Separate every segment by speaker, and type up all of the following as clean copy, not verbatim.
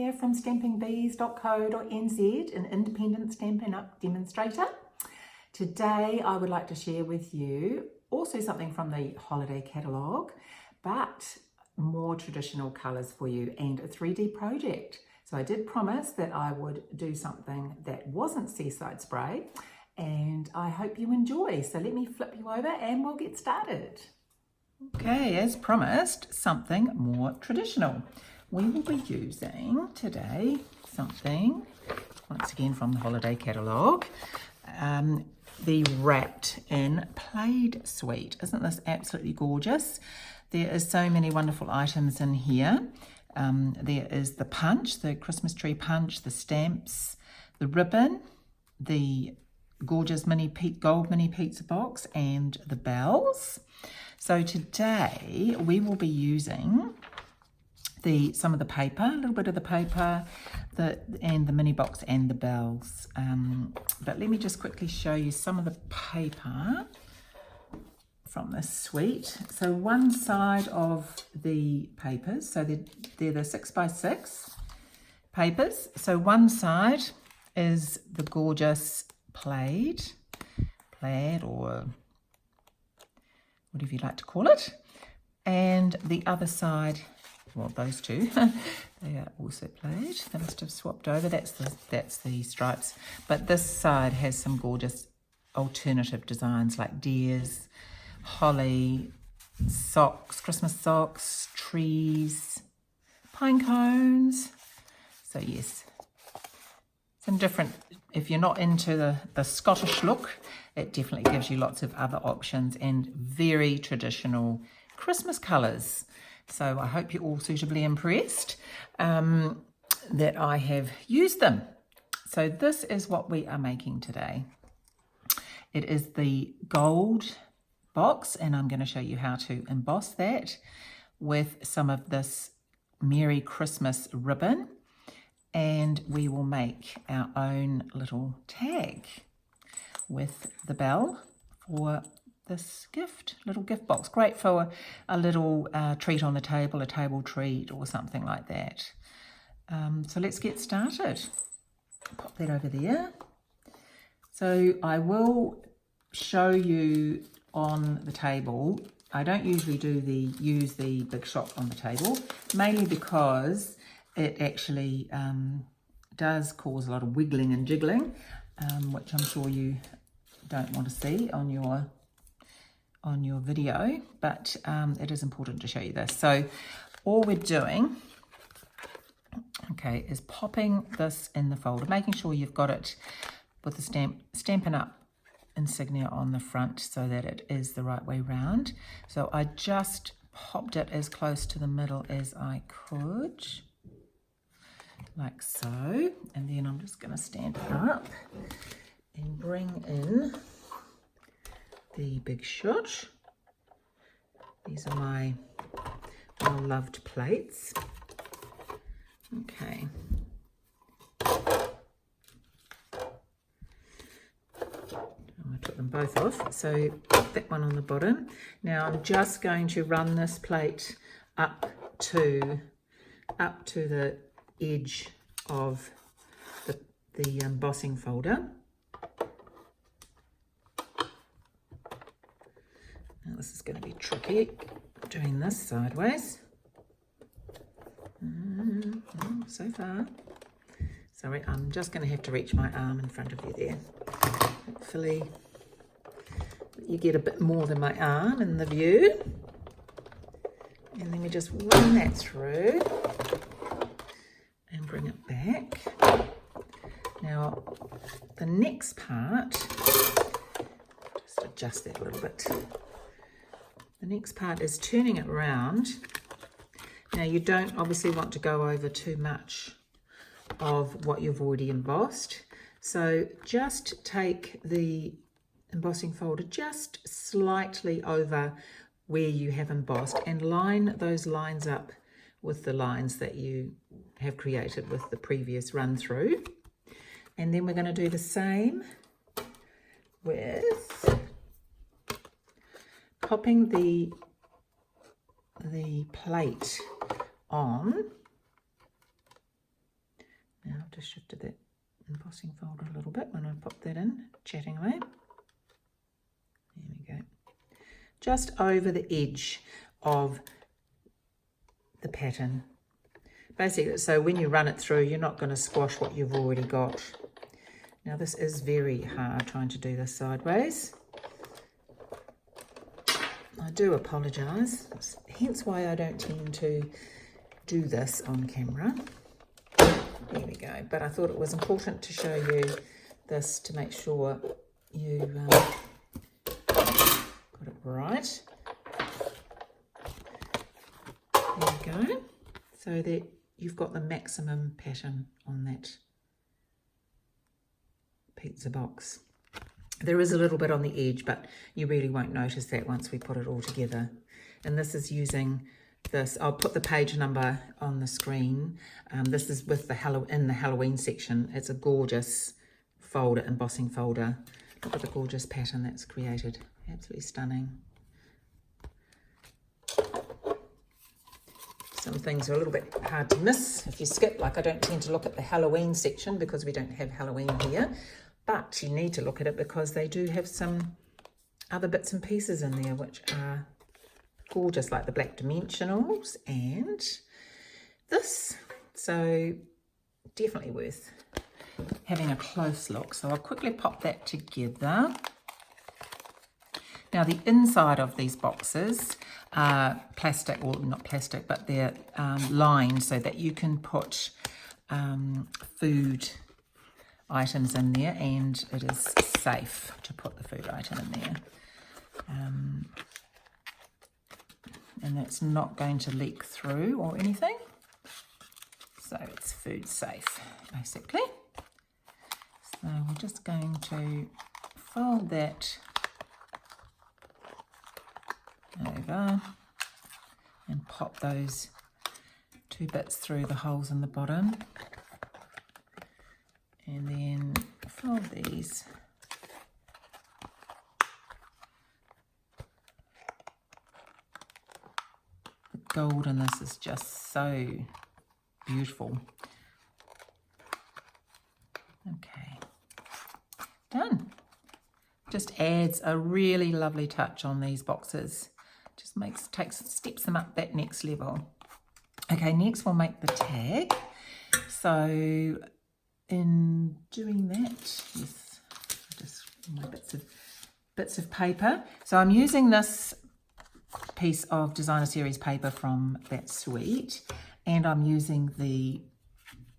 Speaker 1: here from stampingbees.co.nz, an independent Stampin' Up! Demonstrator. Today I would like to share with you also something from the holiday catalogue, but more traditional colours for you and a 3D project. So I did promise that I would do something that wasn't seaside spray, and I hope you enjoy. So let me flip you over and we'll get started. Okay, as promised, something more traditional. We will be using today something, once again from the holiday catalogue, the Wrapped in Plaid suite. Isn't this absolutely gorgeous? There is so many wonderful items in here. There is the punch, the Christmas tree punch, the stamps, the ribbon, the gorgeous gold mini pizza box, and the bells. So today we will be using some of the paper, a little bit of the paper, and the mini box and the bells. But let me just quickly show you some of the paper from this suite. So one side of the papers, so they're the 6x6 papers. So one side is the gorgeous plaid or whatever you like to call it, and the other side, well, those two, they are also plaid. They must have swapped over. That's the stripes, but this side has some gorgeous alternative designs like deers, holly, socks, Christmas socks, trees, pine cones. So yes, some different. If you're not into the Scottish look, it definitely gives you lots of other options and very traditional Christmas colours. So I hope you're all suitably impressed that I have used them. So this is what we are making today. It is the gold box, and I'm going to show you how to emboss that with some of this Merry Christmas ribbon. And we will make our own little tag with the bell for this little gift box. Great for a little treat on the table, a table treat or something like that. So let's get started. Pop that over there. So I will show you on the table. I don't usually use the big shot on the table, mainly because it actually does cause a lot of wiggling and jiggling, which I'm sure you don't want to see on your video, but it is important to show you this. So all we're doing, okay, is popping this in the folder, making sure you've got it with the Stampin' Up! Insignia on the front so that it is the right way round. So I just popped it as close to the middle as I could, like so, and then I'm just going to stand it up and bring in the big shot. These are my well-loved plates. Okay. I took them both off, so that one on the bottom. Now I'm just going to run this plate up to the edge of the embossing folder. Now this is going to be tricky doing this sideways. So far. Sorry, I'm just going to have to reach my arm in front of you there. Hopefully you get a bit more than my arm in the view. And then we just run that through and bring it back. Now the next part, just adjust that a little bit. The next part is turning it around. Now you don't obviously want to go over too much of what you've already embossed. So just take the embossing folder just slightly over where you have embossed and line those lines up with the lines that you have created with the previous run through. And then we're going to do the same with popping the plate on just shifted that embossing folder a little bit when I put that in, chatting away. There we go. Just over the edge of the pattern. Basically, so when you run it through, you're not going to squash what you've already got. Now this is very hard trying to do this sideways. I do apologise, hence why I don't tend to do this on camera. There we go, but I thought it was important to show you this to make sure you got it right. There we go, so that you've got the maximum pattern on that pizza box. There is a little bit on the edge, but you really won't notice that once we put it all together. And this is using this, I'll put the page number on the screen. This is with in the Halloween section. It's a gorgeous folder, embossing folder. Look at the gorgeous pattern that's created. Absolutely stunning. Some things are a little bit hard to miss if you skip. Like I don't tend to look at the Halloween section because we don't have Halloween here. But you need to look at it because they do have some other bits and pieces in there which are gorgeous, like the black dimensionals and this. So definitely worth having a close look. So I'll quickly pop that together. Now the inside of these boxes are plastic, or not plastic, but they're lined so that you can put food items in there, and it is safe to put the food item in there. And that's not going to leak through or anything. So it's food safe, basically. So we're just going to fold that over and pop those two bits through the holes in the bottom. And then fold these the gold in this is just so beautiful. Okay, done. Just adds a really lovely touch on these boxes. Just steps them up that next level. Okay, next we'll make the tag. So in doing that, yes, just my bits of paper. So I'm using this piece of designer series paper from that suite, and I'm using the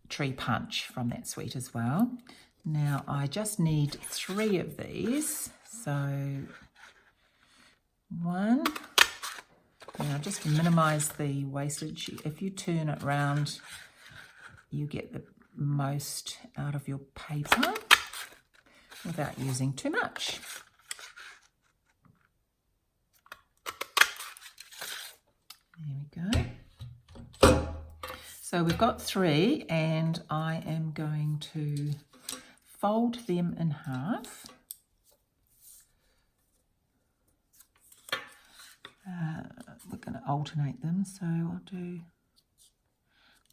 Speaker 1: tree punch from that suite as well. Now I just need 3 of these. So one, now just to minimize the wastage, if you turn it round, you get the most out of your paper without using too much. There we go. So we've got 3, and I am going to fold them in half. We're going to alternate them, so I'll do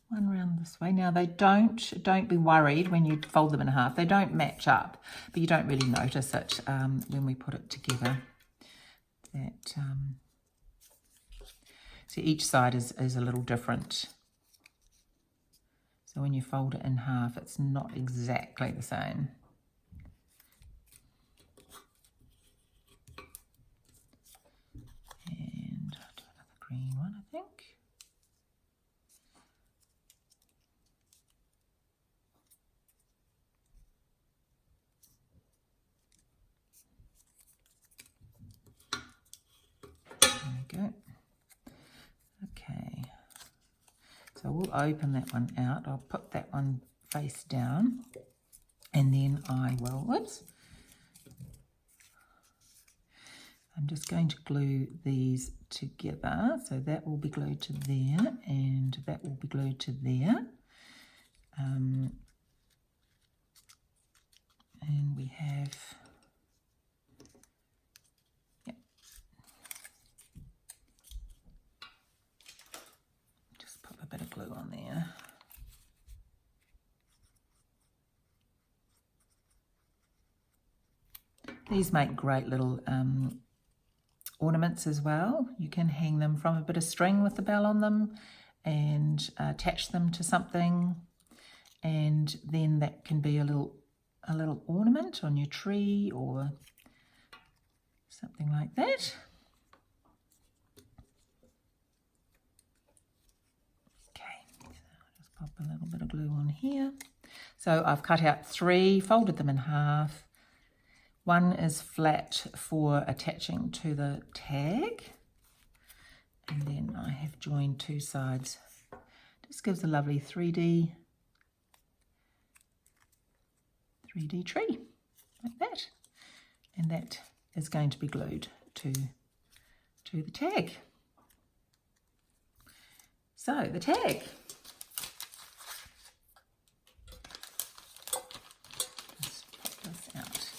Speaker 1: one round this way. Now they don't be worried when you fold them in half. They don't match up, but you don't really notice it when we put it together. That so each side is a little different. So when you fold it in half, it's not exactly the same. And I'll do another green one, I think. Go. Okay, so we'll open that one out. I'll put that one face down, and then I will, whoops, I'm just going to glue these together. So that will be glued to there, and that will be glued to there. And we have, a bit of glue on there. These make great little ornaments as well. You can hang them from a bit of string with the bell on them and attach them to something, and then that can be a little ornament on your tree or something like that. Okay, so I'll just pop a little bit of glue on here. So I've cut out 3, folded them in half. One is flat for attaching to the tag, and then I have joined 2 sides. Just gives a lovely 3D tree like that, and that is going to be glued to the tag. So the tag. Just pop this out.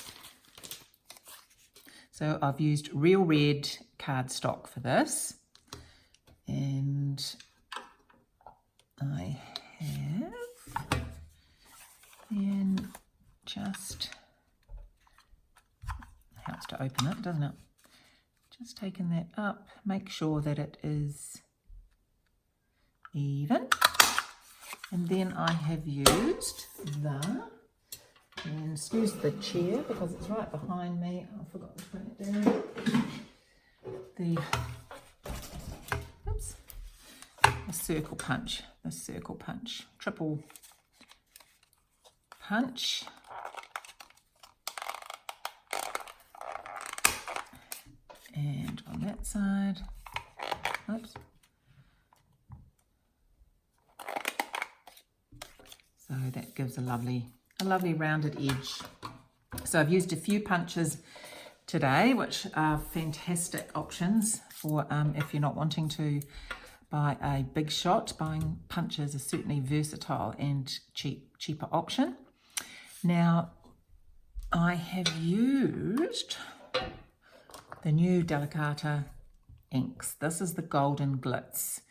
Speaker 1: So I've used real red cardstock for this, and I have then just, helps to open it, doesn't it? Just taking that up, make sure that it is even, and then I have used and excuse the chair because it's right behind me. I forgot to put it down. The circle punch, triple punch. And on that side, oops. So that gives a lovely rounded edge. So I've used a few punches today, which are fantastic options for if you're not wanting to buy a big shot. Buying punches is certainly versatile and cheaper option. Now I have used the new Delicata inks. This is the Golden Glitz.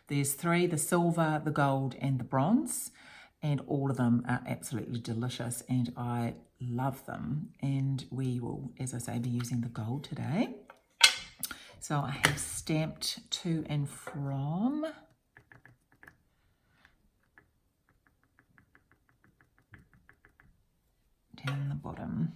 Speaker 1: There's 3, the silver, the gold and the bronze, and all of them are absolutely delicious and I love them. And we will, as I say, be using the gold today. So I have stamped to and from. Down the bottom.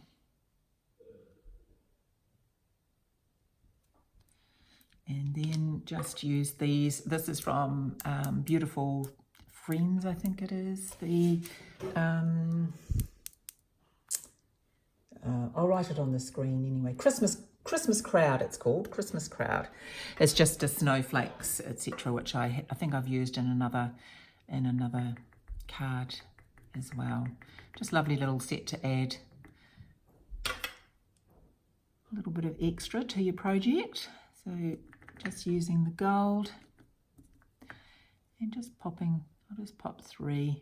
Speaker 1: And then just use these. This is from Beautiful Friends, I think it is. The I'll write it on the screen anyway. Christmas Crowd, it's called. Christmas Crowd. It's just a snowflakes, etc., which I think I've used in another card as well. Just lovely little set to add a little bit of extra to your project. So just using the gold and just popping, I'll just pop 3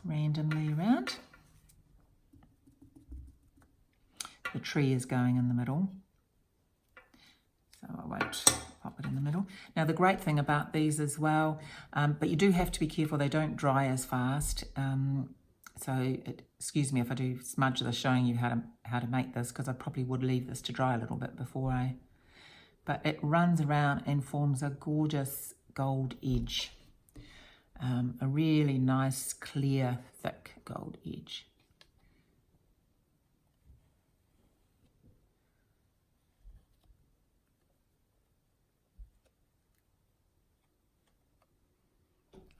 Speaker 1: randomly around. The tree is going in the middle, so I won't pop it in the middle. Now the great thing about these as well, but you do have to be careful, they don't dry as fast. Excuse me if I do smudge this showing you how to make this, because I probably would leave this to dry a little bit before but it runs around and forms a gorgeous gold edge. A really nice, clear, thick gold edge.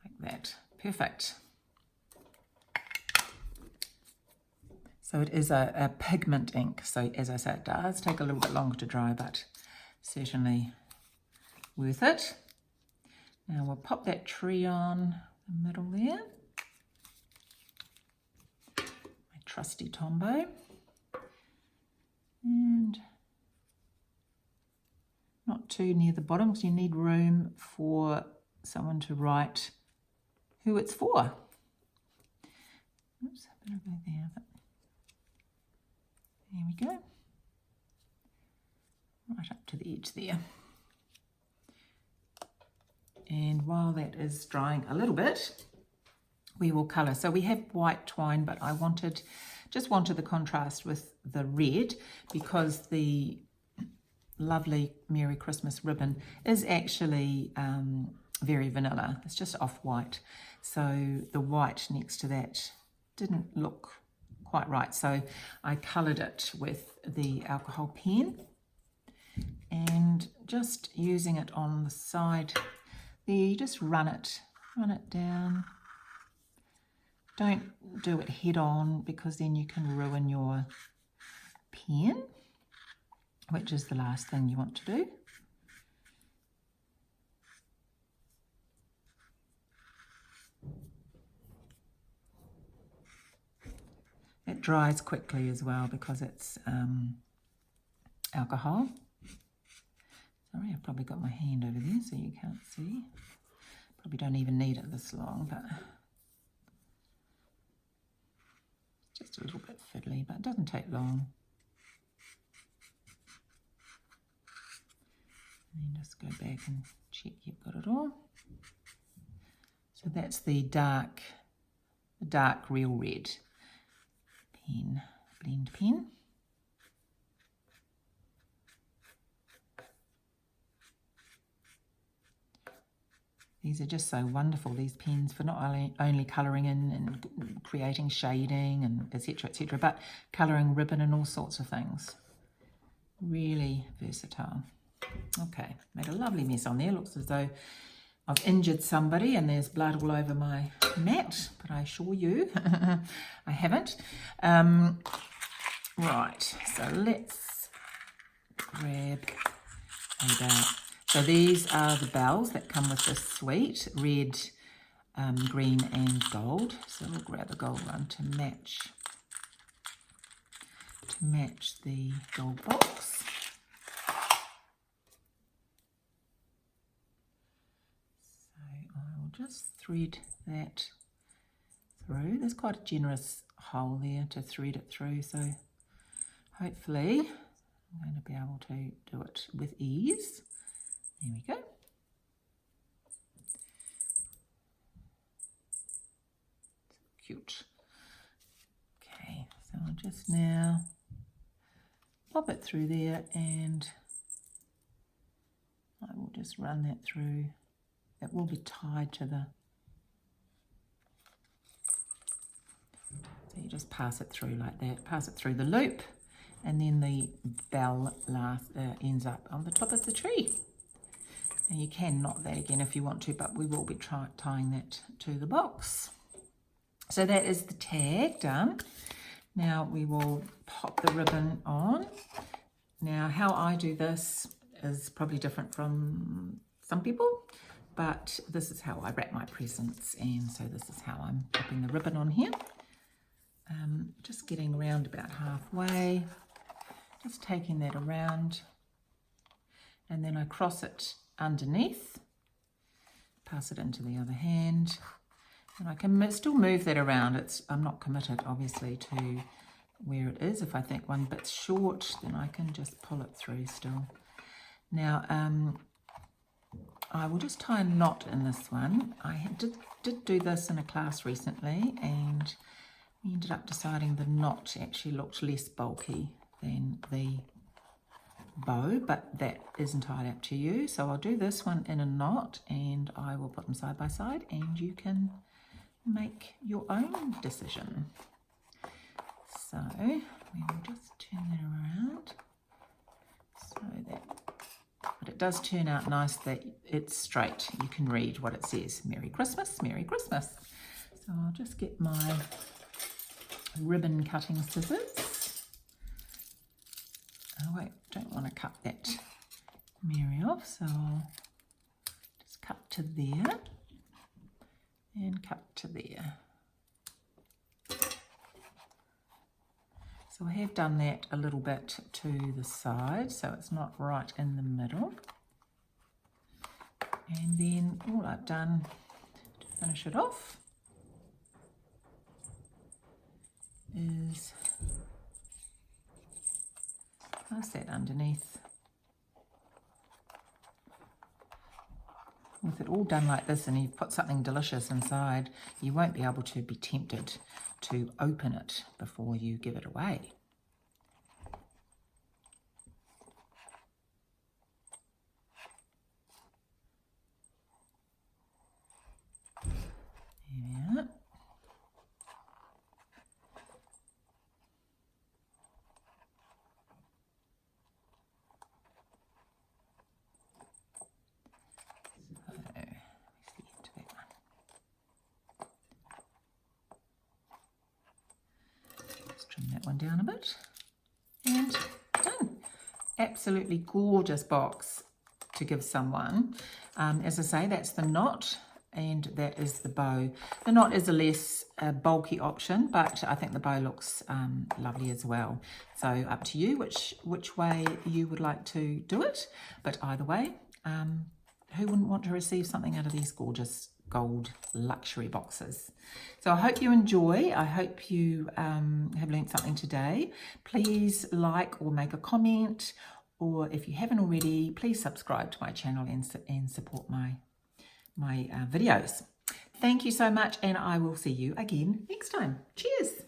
Speaker 1: Like that. Perfect. So it is a pigment ink. So as I say, it does take a little bit longer to dry, but certainly worth it. Now we'll pop that tree on the middle there. My trusty Tombow. And not too near the bottom because you need room for someone to write who it's for. Oops, I better go there. But there we go. Right up to the edge there. And while that is drying a little bit, we will colour. So we have white twine, but I just wanted the contrast with the red, because the lovely Merry Christmas ribbon is actually very vanilla. It's just off-white. So the white next to that didn't look quite right. So I coloured it with the alcohol pen and just using it on the side there. You just run it down. Don't do it head on, because then you can ruin your pen, which is the last thing you want to do. It dries quickly as well because it's alcohol. Sorry, I've probably got my hand over there so you can't see. Probably don't even need it this long, but it's just a little bit fiddly, but it doesn't take long. And then just go back and check you've got it all. So that's the dark real red pen, blend pen. These are just so wonderful, these pens, for not only colouring in and creating shading and etc., but colouring ribbon and all sorts of things. Really versatile. Okay, made a lovely mess on there. Looks as though I've injured somebody and there's blood all over my mat, but I assure you I haven't. Right, so let's grab about. So these are the bells that come with this suite, red, green and gold. So we'll grab a gold one to match the gold box. So I will just thread that through. There's quite a generous hole there to thread it through, so hopefully I'm going to be able to do it with ease. There we go. Cute. Okay, so I'll just now pop it through there and I will just run that through. It will be tied to the, so you just pass it through like that, pass it through the loop, and then the bell ends up on the top of the tree. And you can knot that again if you want to, but we will be tying that to the box. So that is the tag done. Now we will pop the ribbon on. Now how I do this is probably different from some people, but this is how I wrap my presents, and so this is how I'm popping the ribbon on here. Just getting around about halfway, just taking that around, and then I cross it underneath, pass it into the other hand, and I can still move that around. I'm not committed obviously to where it is. If I think one bit's short, then I can just pull it through still. Now I will just tie a knot in this one. I did do this in a class recently, and we ended up deciding the knot actually looked less bulky than the bow, but that is entirely up to you. So I'll do this one in a knot and I will put them side by side, and you can make your own decision. So we will just turn that around so that, but it does turn out nice that it's straight. You can read what it says. Merry Christmas, Merry Christmas. So I'll just get my ribbon cutting scissors. Oh wait, don't want to cut that Mary off, so I'll just cut to there and cut to there. So I have done that a little bit to the side, so it's not right in the middle. And then all I've done to finish it off is pass that underneath With it all done like this and you've put something delicious inside, you won't be able to be tempted to open it before you give it away. Yeah. Trim that one down a bit, and done. Absolutely gorgeous box to give someone. As I say, that's the knot, and that is the bow. The knot is a less bulky option, but I think the bow looks lovely as well. So up to you which way you would like to do it, but either way, who wouldn't want to receive something out of these gorgeous gold luxury boxes? So I hope you enjoy. I hope you have learned something today. Please like or make a comment, or if you haven't already, please subscribe to my channel and support my videos. Thank you so much, and I will see you again next time. Cheers.